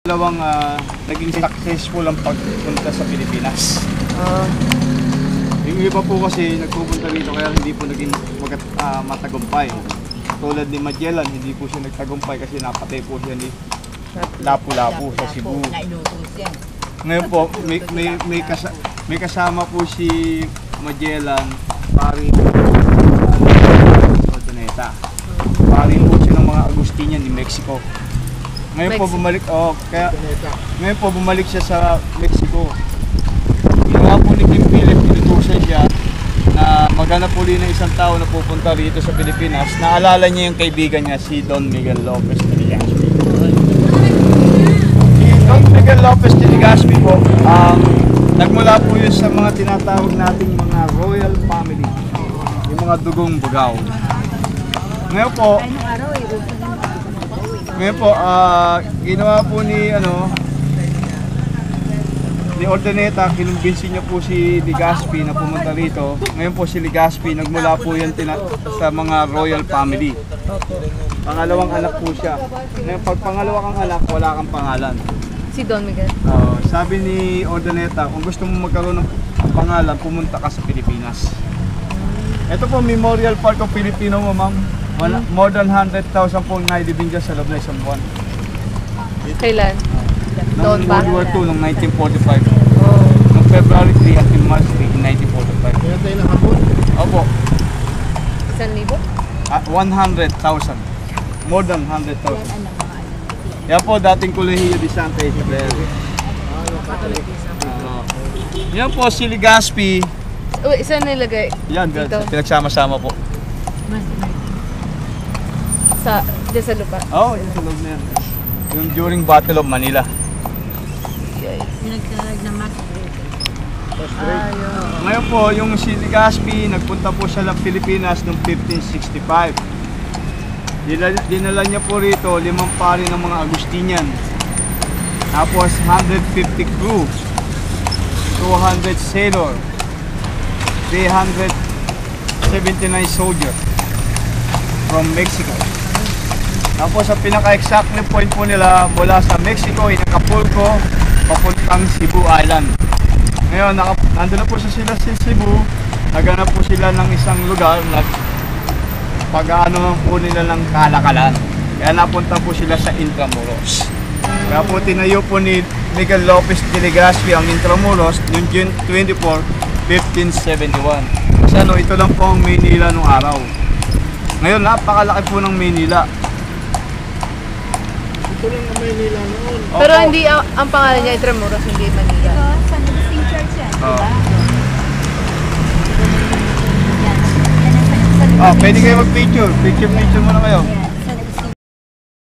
Dalawang naging successful ang pagpunta sa Pilipinas. Yung iba po kasi nagpupunta rito kaya hindi po naging matagumpay. Tulad ni Magellan, hindi po siya nagtagumpay kasi napatay po siya ni Lapu-Lapu sa Cebu. Ngayon po, may kasama po si Magellan, paring Ordoneta. Paring po siya ng mga Agustinian ni Mexico. Ngayon po bumalik siya sa Mexico. Ginawa po ni King Philip, inutusan siya na maghanap po rin ng isang tao na pupunta rito sa Pilipinas. Naalala niya yung kaibigan niya, si Don Miguel Lopez de Legazpi. Si Don Miguel Lopez de Legazpi po, nagmula po yun sa mga tinatawag nating mga royal family, yung mga dugong bugaw. Ngayon po, ginawa po ni Ordoneta, kinumbinsin niya po si Legazpi na pumunta rito. Ngayon po si Legazpi, nagmula po yan sa mga royal family. Pangalawang anak po siya. Ngayon pag pangalawa kang anak, wala kang pangalan. Si Don Miguel? Sabi ni Ordoneta, kung gusto mo magkaroon ng pangalan, pumunta ka sa Pilipinas. Ito po, Memorial Park of Filipino mo, ma'am. More than 100,000 po nailibing dyan sa loob na isang buwan. Kailan? Noong World War II, noong 1945. Noong February 3 at March 3, 1945. Kaya tayo nakapon? Opo. 1,000? 100,000. More than 100,000. Yan po, dating Colegio de Santa Isabel. Yan po, si Legazpi. Saan nilagay? Yan, dito? pinagsama-sama po. Diyan sa lupa? Oo, yung sa loob na yan. Yung during Battle of Manila. Ngayon po, yung si Legazpi, nagpunta po siya ng Pilipinas noong 1565. Dinala niya po rito 5 pari ng mga Agustinian. Tapos 150 crew, 200 sailor, 379 soldiers from Mexico. Tapos ang pinaka-exactly point po nila mula sa Mexico, Acapulco, papuntang Cebu Island. Ngayon, nandun na po sila sa Cebu, naghanap po sila ng isang lugar na pag-ano po nila ng kalakalan. Kaya napunta po sila sa Intramuros. Kaya po tinayo po ni Miguel Lopez de Legazpi ang Intramuros noong June 24, 1571. Kasi ito lang po ang Maynila nung araw. Ngayon, napakalaki po ng Maynila. Ito lang ang Maynila noon. Pero hindi ang pangalan niya Intramuros, hindi Manila. San Agustin Church yan, diba? Pwede kayo mag-picture. Picture muna kayo.